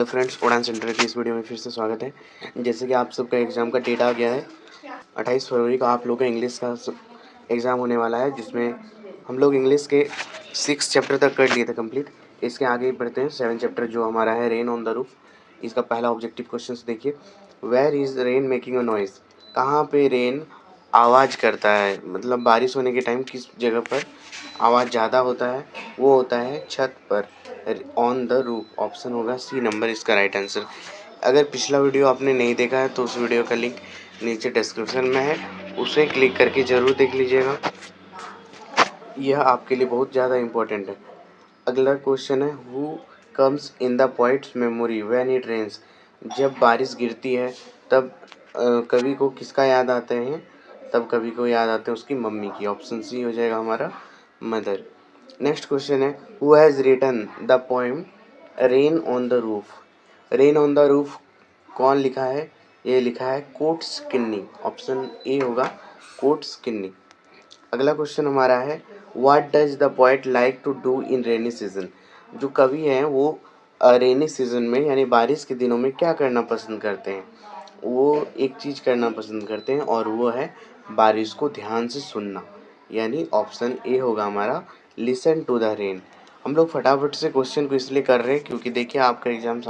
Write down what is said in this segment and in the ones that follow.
तो फ्रेंड्स, उड़ान सेंटर की इस वीडियो में फिर से स्वागत है। जैसे कि आप सबका एग्ज़ाम का डेट आ गया है, 28 फरवरी को आप लोगों का इंग्लिश का एग्ज़ाम होने वाला है, जिसमें हम लोग इंग्लिश के 6 चैप्टर तक कर लिए थे कंप्लीट। इसके आगे ही बढ़ते हैं 7 चैप्टर जो हमारा है रेन ऑन द रूफ। इसका पहला ऑब्जेक्टिव क्वेश्चन देखिए, where is rain making a noise. कहाँ पे रेन आवाज़ करता है, मतलब बारिश होने के टाइम किस जगह पर आवाज़ ज़्यादा होता है? वो होता है छत पर, ऑन द रूफ। ऑप्शन होगा सी नंबर इसका राइट आंसर। अगर पिछला वीडियो आपने नहीं देखा है तो उस वीडियो का लिंक नीचे डिस्क्रिप्शन में है, उसे क्लिक करके ज़रूर देख लीजिएगा, यह आपके लिए बहुत ज़्यादा इम्पोर्टेंट है। अगला क्वेश्चन है, who comes in the poet's memory when it rains. जब बारिश गिरती है तब कवि को किसका याद आते हैं? तब कवि को याद आते हैं उसकी मम्मी की। ऑप्शन सी हो जाएगा हमारा मदर। नेक्स्ट क्वेश्चन है, who has written the poem rain on the roof. Rain on the roof कौन लिखा है? ये लिखा है कोट्स किन्नी। ऑप्शन ए होगा कोट्स किन्नी। अगला क्वेश्चन हमारा है, what does the poet like to do in rainy season. जो कवि हैं वो रेनी सीजन में यानी बारिश के दिनों में क्या करना पसंद करते हैं? वो एक चीज़ करना पसंद करते हैं और वो है बारिश को ध्यान से सुनना, यानी ऑप्शन ए होगा हमारा लिसन टू द रेन। हम लोग फटाफट से क्वेश्चन को इसलिए कर रहे हैं क्योंकि देखिए आपका एग्ज़ाम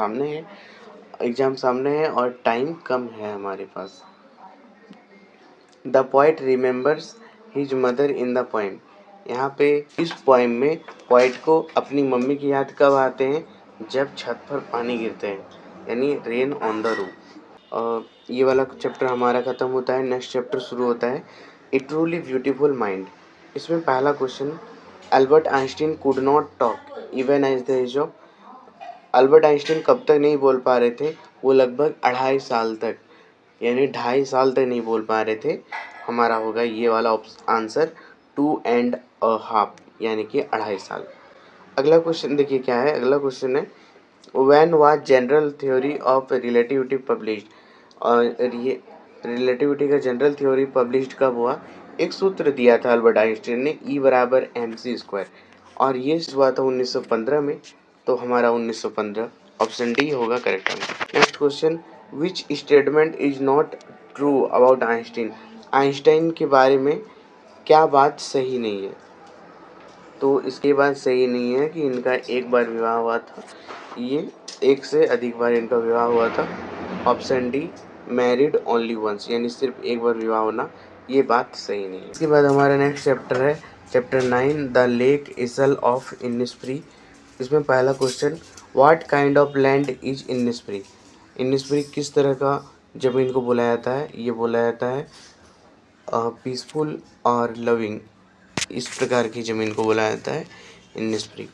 सामने है और टाइम कम है हमारे पास। The poet remembers his mother in the poem. यहाँ पे इस पोएम में पोएट को अपनी मम्मी की याद कब आते हैं? जब छत पर पानी गिरते हैं, यानी रेन ऑन द रूफ। ये वाला चैप्टर हमारा ख़त्म होता है, नेक्स्ट चैप्टर शुरू होता है, ए ट्रूली ब्यूटीफुल माइंड। इसमें पहला question, Albert Einstein could not talk even as the age of. Albert Einstein कब तक नहीं बोल पा रहे थे? वो लगभग 2.5 साल तक, यानी 2.5 साल तक नहीं बोल पा रहे थे। हमारा होगा ये वाला आंसर 2.5, यानी कि 2.5 साल। अगला क्वेश्चन देखिए क्या है। अगला क्वेश्चन है, when was general theory of relativity published. और ये रिलेटिविटी का जनरल थ्योरी पब्लिश्ड कब हुआ? एक सूत्र दिया था अल्बर्ट आइंस्टीन ने, E बराबर mc², और ये हुआ था 1915 में। तो हमारा 1915 ऑप्शन डी होगा correct answer. Next question, which statement is not true about Einstein. Einstein के बारे में क्या बात सही नहीं है? तो इसकी बात सही नहीं है कि इनका एक बार विवाह हुआ था, ये एक से अधिक बार इनका विवाह हुआ था। Option D married only once, यानी सिर्फ एक बार विवाह होना, ये बात सही नहीं है। इसके बाद हमारा नेक्स्ट चैप्टर है chapter 9, the lake isle of Innisfree. इसमें पहला क्वेश्चन, what kind of land is Innisfree. Innisfree किस तरह का ज़मीन को बोला जाता है? ये बोला जाता है पीसफुल और लविंग, इस प्रकार की ज़मीन को बोला जाता है इनिस्फ्री।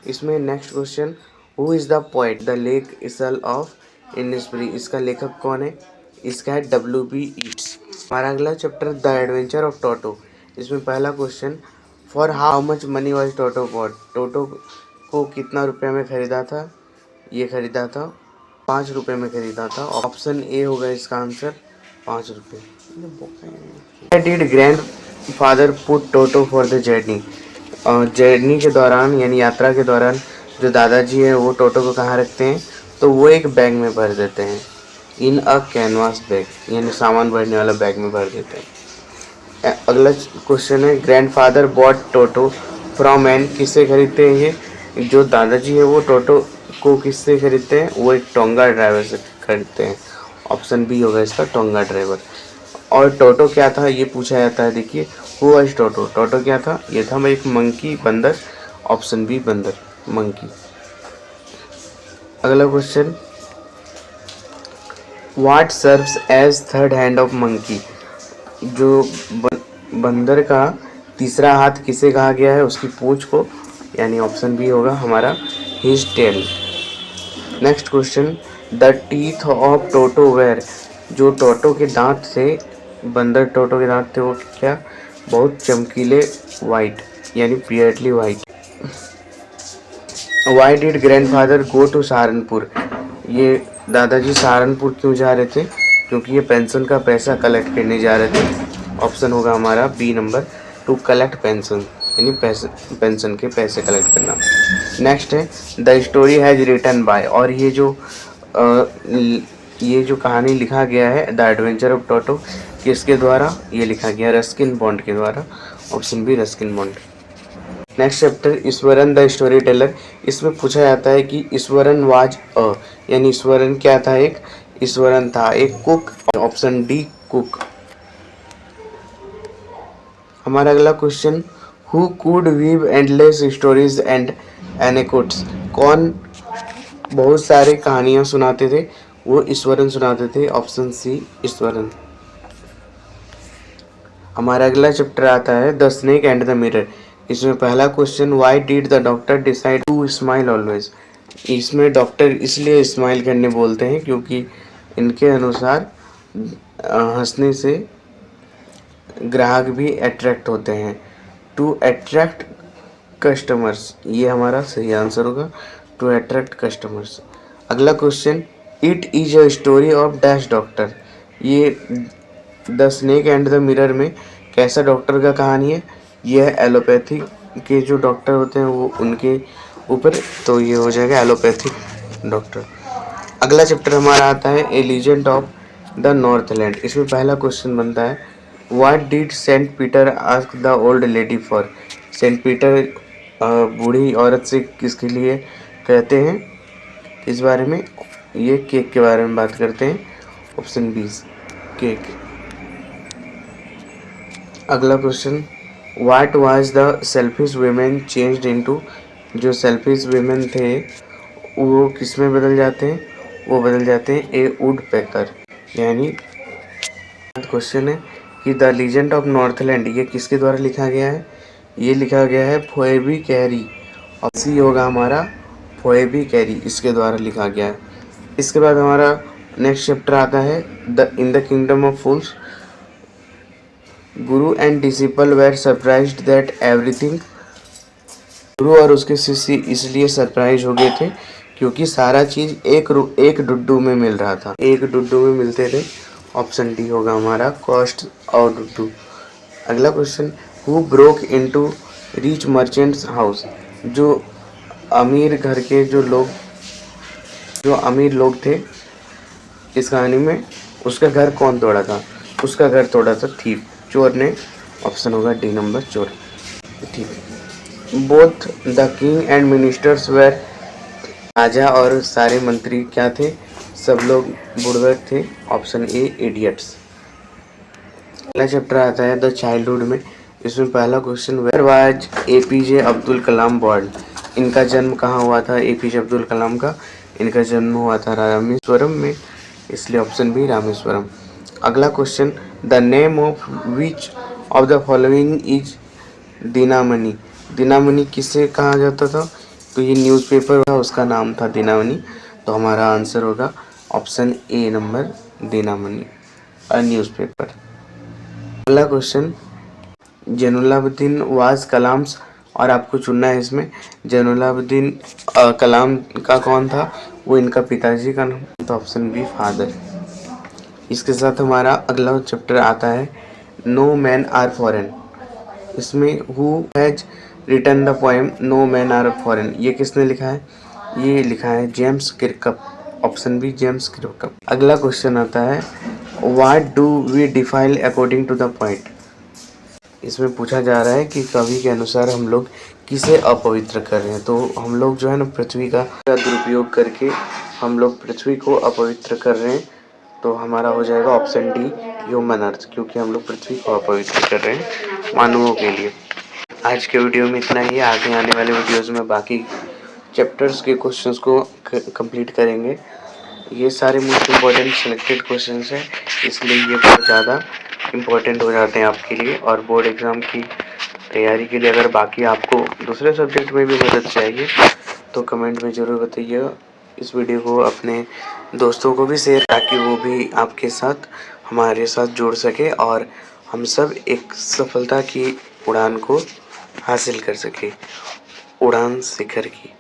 इसमें next question, who is the poet the lake isle of Innisfree. इसका लेखक कौन है? इसका है W.B. ईट्स। हमारा अगला chapter the adventure of Toto. इसमें पहला question, for how much money was Toto bought. Toto को कितना रुपये में ख़रीदा था? ये ख़रीदा था 5 रुपये में ख़रीदा था। ऑप्शन ए होगा इसका आंसर 5 रुपये। Where did grandfather put Toto for the journey? Journey के दौरान यानी यात्रा के दौरान जो दादाजी हैं वो टोटो को कहाँ रखते हैं? तो वो एक बैग में भर देते हैं, इन अ कैनवास बैग, यानी सामान भरने वाला बैग में भर देते हैं। अगला क्वेश्चन है, grandfather bought Toto from an. किससे खरीदते हैं ये? जो दादाजी है वो टोटो को किससे खरीदते हैं? वो एक टोंगा ड्राइवर से खरीदते हैं। ऑप्शन बी होगा इसका टोंगा ड्राइवर। और टोटो क्या था ये पूछा जाता है, देखिए हु वाज टोटो। टोटो क्या था? ये था एक मंकी, बंदर। ऑप्शन बी बंदर, मंकी। अगला question, what serves as third hand of monkey. जो बंदर का तीसरा हाथ किसे कहा गया है? उसकी पूंछ को, यानी ऑप्शन बी होगा हमारा his tail. Next question, the teeth of Toto were. जो टोटो के दांत थे, बंदर टोटो के दांत थे, वो क्या? बहुत चमकीले, वाइट, यानी pearly white. Why did grandfather go to Saharanpur. ये दादाजी सहारनपुर क्यों जा रहे थे? क्योंकि ये पेंशन का पैसा कलेक्ट करने जा रहे थे। ऑप्शन होगा हमारा B number, to collect pension, यानी पेंशन के पैसे कलेक्ट करना। नेक्स्ट है the story has written by, और ये जो कहानी लिखा गया है द एडवेंचर ऑफ टोटो, किसके द्वारा ये लिखा गया? रस्किन बॉन्ड के द्वारा। Option B Ruskin Bond. Next chapter Iswaran the storyteller. इसमें पूछा जाता है कि ईश्वरन वाज अ, यानी ईश्वरन क्या था? ईश्वरन था एक कुक। Option D cook. हमारा अगला question, who could weave endless stories and anecdotes. कौन बहुत सारी कहानियां सुनाते थे? वो ईश्वरन सुनाते थे। Option C Iswaran. हमारा अगला चैप्टर आता है the snake and the mirror. इसमें पहला question, why did the doctor decide to smile always. इसमें डॉक्टर इसलिए स्माइल करने बोलते हैं क्योंकि इनके अनुसार हंसने से ग्राहक भी अट्रैक्ट होते हैं। टू अट्रैक्ट कस्टमर्स, ये हमारा सही आंसर होगा, टू अट्रैक्ट कस्टमर्स। अगला question, it is a story of dash doctor. ये the snake and the mirror में कैसा डॉक्टर का कहानी है? यह एलोपैथी के जो डॉक्टर होते हैं वो उनके ऊपर, तो ये हो जाएगा एलोपैथिक डॉक्टर। अगला चैप्टर हमारा आता है a legend of the Northland. इसमें पहला क्वेश्चन बनता है, what did Saint Peter ask the old lady for. Saint Peter बूढ़ी औरत से किसके लिए कहते हैं? इस बारे में, ये केक के बारे में बात करते हैं। Option B cake. अगला question, what was the selfish women changed into. जो सेल्फिश वीमेन थे वो किस में बदल जाते हैं? वो बदल जाते हैं ए वुड पेकर। यानी क्वेश्चन है कि द लीजेंड ऑफ नॉर्थलैंड ये किसके द्वारा लिखा गया है? ये लिखा गया है फोएबी कैरी। और सी होगा हमारा फोएबी कैरी, इसके द्वारा लिखा गया है। इसके बाद हमारा नेक्स्ट चैप्टर आता है in the kingdom of fools. Guru and disciple were surprised that everything. गुरु और उसके शिष्य इसलिए सरप्राइज हो गए थे क्योंकि सारा चीज एक डुड्डू में मिल रहा था, एक डुड्डू में मिलते थे। ऑप्शन डी होगा हमारा कॉस्ट और डुड्डू। अगला question, who broke into rich merchants house. जो अमीर घर के जो अमीर लोग थे इस कहानी में, उसका घर कौन तोड़ा था? उसका घर तोड़ा था थीफ, चोर ने। ऑप्शन होगा डी नंबर चोर। ठीक है। Both the king and ministers were, राजा और सारे मंत्री क्या थे? सब लोग बुड़बक थे। Option A idiots. पहला चैप्टर आता है द चाइल्डहुड में। इसमें पहला question, where was APJ Abdul Kalam born. इनका जन्म कहाँ हुआ था? एपीजे अब्दुल कलाम का इनका जन्म हुआ था रामेश्वरम में, इसलिए ऑप्शन बी रामेश्वरम। अगला question, the name of which of the following is Dinamani. Dinamani किसे कहा जाता था? तो ये न्यूज़पेपर था, उसका नाम था दिनामणि। तो हमारा आंसर होगा option A number Dinamani, a newspaper. अगला क्वेश्चन, जैनुलाब्दीन वाज कलाम्स, और आपको चुनना है इसमें जैनुलाब्दीन कलाम का कौन था? वो इनका पिताजी का नाम। तो ऑप्शन बी फादर। इसके साथ हमारा अगला चैप्टर आता है नो मैन आर फॉरेन। इसमें who has written the poem no men are foreign, ये किसने लिखा है? ये लिखा है James Kirkup. Option B James Kirkup. अगला क्वेश्चन आता है what do we define according to the point. इसमें पूछा जा रहा है कि कवि के अनुसार हम लोग किसे अपवित्र कर रहे हैं। तो हम लोग जो है ना पृथ्वी का दुरुपयोग करके हम लोग पृथ्वी को अपवित्र कर रहे हैं। तो हमारा हो जाएगा ऑप्शन डी ह्यूमन अर्थ, क्योंकि हम लोग पृथ्वी को अपवित्र कर रहे हैं मानवों के लिए। आज के वीडियो में इतना ही। आगे आने वाले वीडियोस में बाकी चैप्टर्स के क्वेश्चंस को कंप्लीट करेंगे। ये सारे मोस्ट इम्पॉर्टेंट सिलेक्टेड क्वेश्चंस हैं, इसलिए ये बहुत ज़्यादा इम्पोर्टेंट हो जाते हैं आपके लिए। और बोर्ड एग्ज़ाम की तैयारी के लिए अगर बाकी आपको दूसरे सब्जेक्ट में भी मदद चाहिए तो कमेंट में ज़रूर बताइए। इस वीडियो को अपने दोस्तों को भी शेयर, ताकि वो भी आपके साथ हमारे साथ जुड़ सके और हम सब एक सफलता की उड़ान को हासिल कर सके, उड़ान शिखर की।